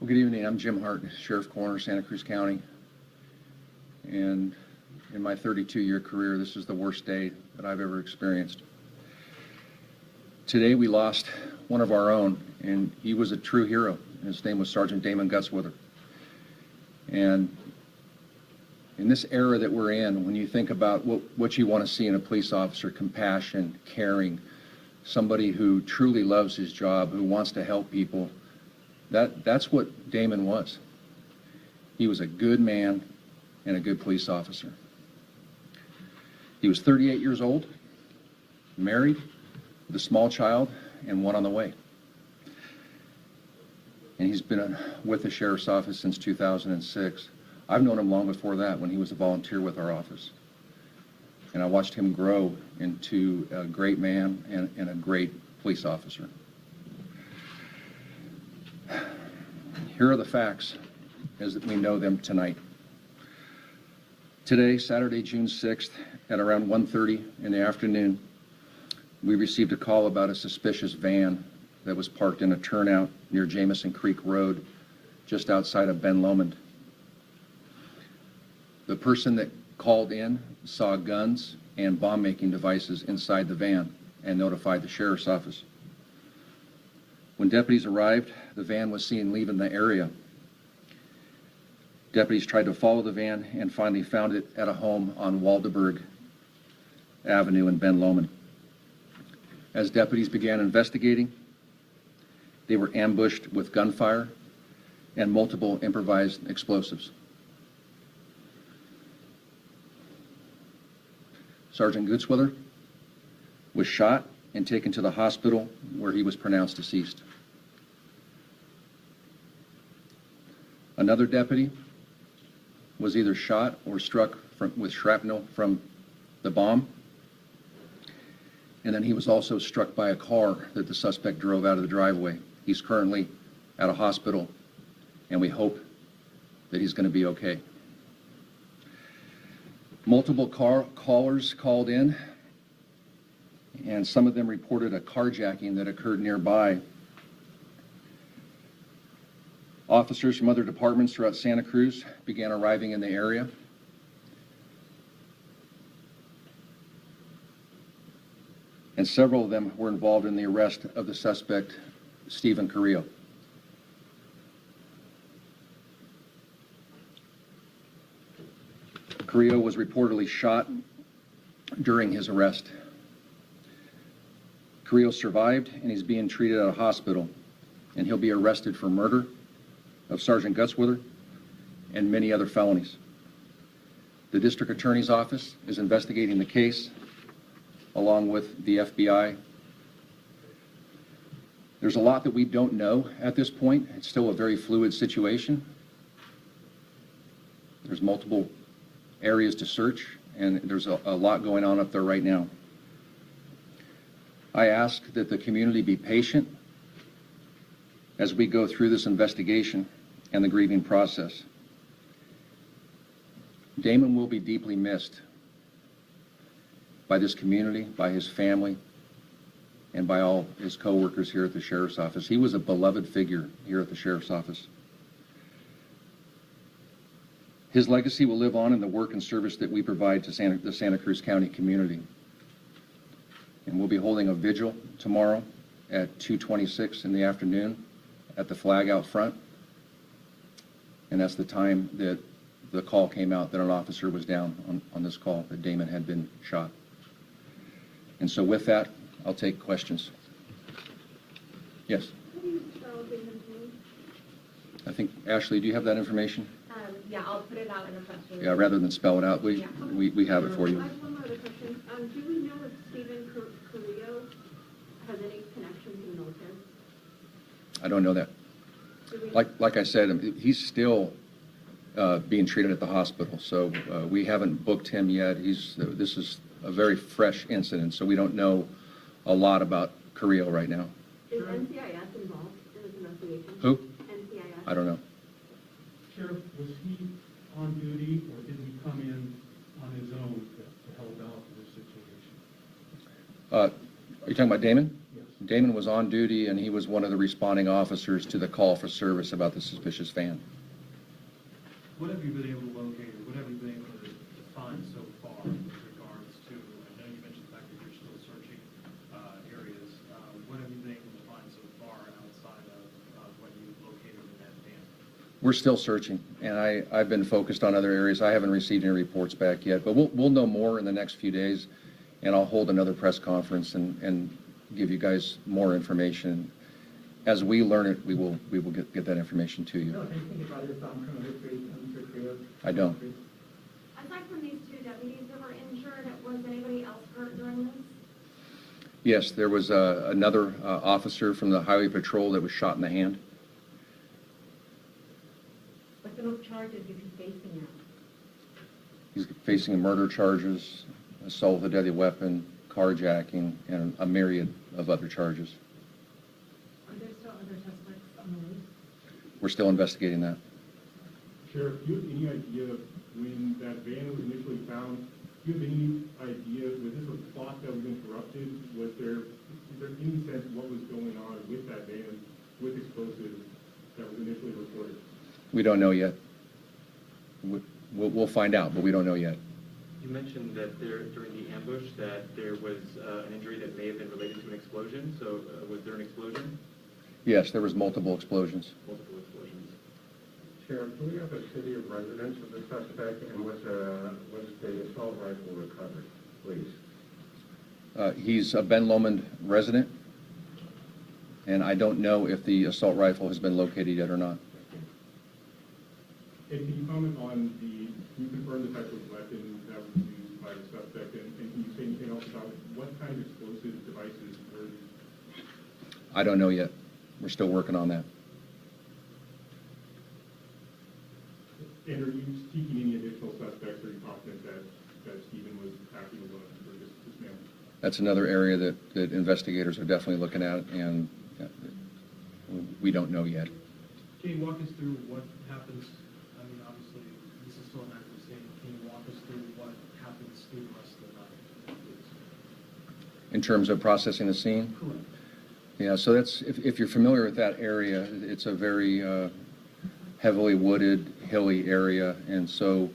Well, good evening. I'm Jim Hart, Sheriff Coroner, Santa Cruz County. And in my 32-year career, this is the worst day that I've ever experienced. Today we lost one of our own, and he was a true hero. His name was Sergeant Damon Gutzwither. And in this era that we're in, when you think about what you want to see in a police officer, compassion, caring, somebody who truly loves his job, who wants to help people, that's what Damon was. He was a good man and a good police officer. He was 38 years old, married, with a small child, and one on the way. And he's been with the Sheriff's Office since 2006. I've known him long before that, when he was a volunteer with our office. And I watched him grow into a great man and a great police officer. Here are the facts as we know them tonight. Today, Saturday, June 6th, at around 1:30 in the afternoon, we received a call about a suspicious van that was parked in a turnout near Jamison Creek Road, just outside of Ben Lomond. The person that called in saw guns and bomb-making devices inside the van and notified the Sheriff's Office. When deputies arrived, the van was seen leaving the area. Deputies tried to follow the van and finally found it at a home on Waldeburg Avenue in Ben Lomond. As deputies began investigating, they were ambushed with gunfire and multiple improvised explosives. Sergeant Gutzwither was shot and taken to the hospital, where he was pronounced deceased. Another deputy was either shot or struck with shrapnel from the bomb. And then he was also struck by a car that the suspect drove out of the driveway. He's currently at a hospital, and we hope that he's going to be okay. Multiple callers called in, and some of them reported a carjacking that occurred nearby. Officers from other departments throughout Santa Cruz began arriving in the area. And several of them were involved in the arrest of the suspect, Stephen Carrillo. Carrillo was reportedly shot during his arrest. Carrillo survived, and he's being treated at a hospital, and he'll be arrested for murder of Sergeant Gutzwither and many other felonies. The District Attorney's Office is investigating the case, along with the FBI. There's a lot that we don't know at this point. It's still a very fluid situation. There's multiple areas to search, and there's a lot going on up there right now. I ask that the community be patient as we go through this investigation and the grieving process. Damon will be deeply missed by this community, by his family, and by all his co-workers here at the Sheriff's Office. He was a beloved figure here at the Sheriff's Office. His legacy will live on in the work and service that we provide to the Santa Cruz County community. And we'll be holding a vigil tomorrow at 2:26 in the afternoon at the flag out front. And that's the time that the call came out that an officer was down on this call, that Damon had been shot. And so with that, I'll take questions. Yes? How do you spell Damon's name? I think, Ashley, do you have that information? Yeah, I'll put it out in a press release. Yeah, rather than spell it out, we have it for you. I have one more other question. Do we know if Stephen Carrillo has any connection to the military? I don't know that. Like I said, he's still being treated at the hospital, so we haven't booked him yet. This is a very fresh incident, so we don't know a lot about Carrillo right now. Is NCIS involved in this investigation? Who? NCIS. I don't know. Sheriff, was he on duty, or did he come in on his own to help out in this situation? Are you talking about Damon? Yes. Damon was on duty, and he was one of the responding officers to the call for service about the suspicious van. What have you been able to locate, or what have you been able to find so far with regards to, I know you mentioned the fact that you're still searching areas. What have you been able to find so far outside of what you located in that van? We're still searching, and I've been focused on other areas. I haven't received any reports back yet, but we'll know more in the next few days, and I'll hold another press conference and give you guys more information. As we learn it, we will get that information to you. Anything about his criminal history, Mr. Creo? I don't. Aside from these two deputies that were injured, was anybody else hurt during this? Yes, there was another officer from the Highway Patrol that was shot in the hand. What kind of charges is he facing now? He's facing murder charges, assault with a deadly weapon, carjacking, and a myriad of other charges. Are there still other suspects on the loose? We're still investigating that. Sheriff, do you have any idea when that van was initially found? Do you have any idea, was this a plot that was interrupted? Is there any sense what was going on with that van, with explosives that was initially reported? We don't know yet. We'll find out, but we don't know yet. You mentioned that during the ambush that there was an injury that may have been related to an explosion. So was there an explosion? Yes, there was multiple explosions. Multiple explosions. Sheriff, do we have a city of residence of the suspect, and was the assault rifle recovered, please? He's a Ben Lomond resident, and I don't know if the assault rifle has been located yet or not. And can you comment on can you confirm the type of weapon that was used by the suspect? And can you say anything else about what kind of explosive devices were used? I don't know yet. We're still working on that. And are you seeking any additional suspects? Are you confident that Stephen was acting alone for this man? That's another area that investigators are definitely looking at, and we don't know yet. Can you walk us through what happens? I mean, obviously, this is still an active scene. Can you walk us through what happens through the rest of the night, please? In terms of processing the scene? Correct. Yeah, so that's, if you're familiar with that area, it's a very heavily wooded, hilly area, and so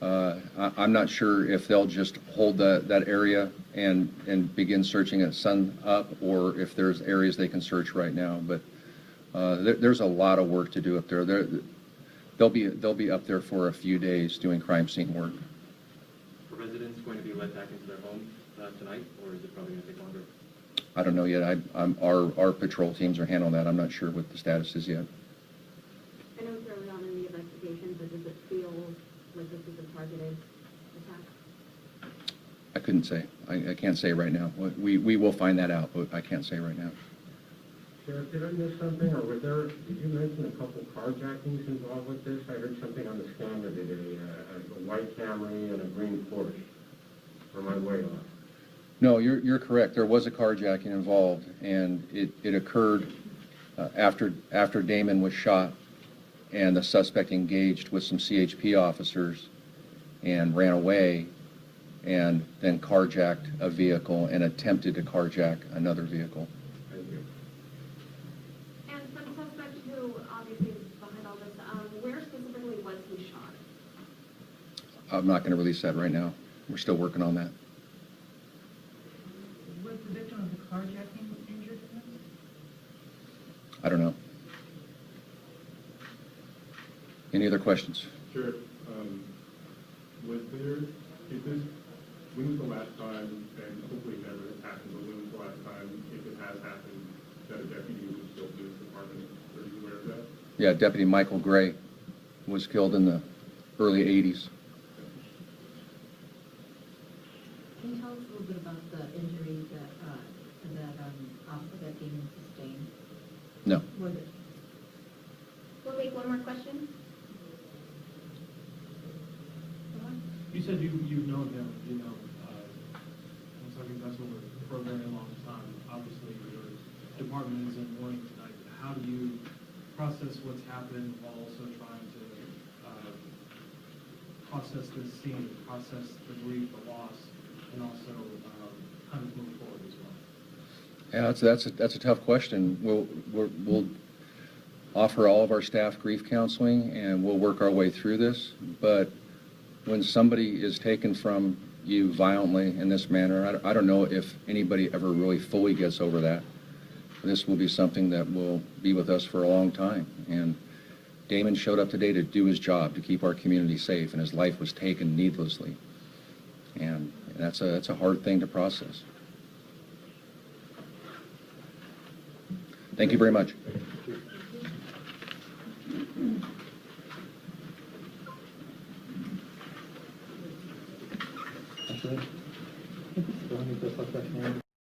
I'm not sure if they'll just hold that area and begin searching at sun up, or if there's areas they can search right now. But there's a lot of work to do up there. They'll be up there for a few days doing crime scene work. Are residents going to be let back into their homes tonight, or is it probably going to take longer? I don't know yet. Our patrol teams are handling that. I'm not sure what the status is yet. I know it's early on in the investigation, but does it feel like this is a targeted attack? I couldn't say. I can't say right now. We will find that out, but I can't say right now. Sheriff, did I miss something, or did you mention a couple carjackings involved with this? I heard something on the scan that did a white Camry and a green Porsche. Or am I way off? No, you're correct. There was a carjacking involved, and it occurred after Damon was shot, and the suspect engaged with some CHP officers and ran away, and then carjacked a vehicle and attempted to carjack another vehicle. Thank you. And for the suspect who obviously is behind all this, where specifically was he shot? I'm not going to release that right now. We're still working on that. Was the victim of the carjacking injured in this? I don't know. Any other questions? Sheriff, when was the last time, and hopefully it never happened, but when was the last time, if it has happened, that a deputy was killed in this department? Are you aware of that? Yeah, Deputy Michael Gray was killed in the early 80s. Can you tell us a little bit about the injuries that Officer Damon sustained? No. Was it? We'll take one more question. You said you've known him, Sergeant Vessel was programming a long time. Obviously, your department is in mourning tonight. How do you process what's happened while also trying to process this scene, process the grief, the loss, and also kind of move forward as well? Yeah, that's a tough question. We'll offer all of our staff grief counseling, and we'll work our way through this. But when somebody is taken from you violently in this manner, I don't know if anybody ever really fully gets over that. This will be something that will be with us for a long time. And Damon showed up today to do his job, to keep our community safe, and his life was taken needlessly. And that's a hard thing to process. Thank you very much.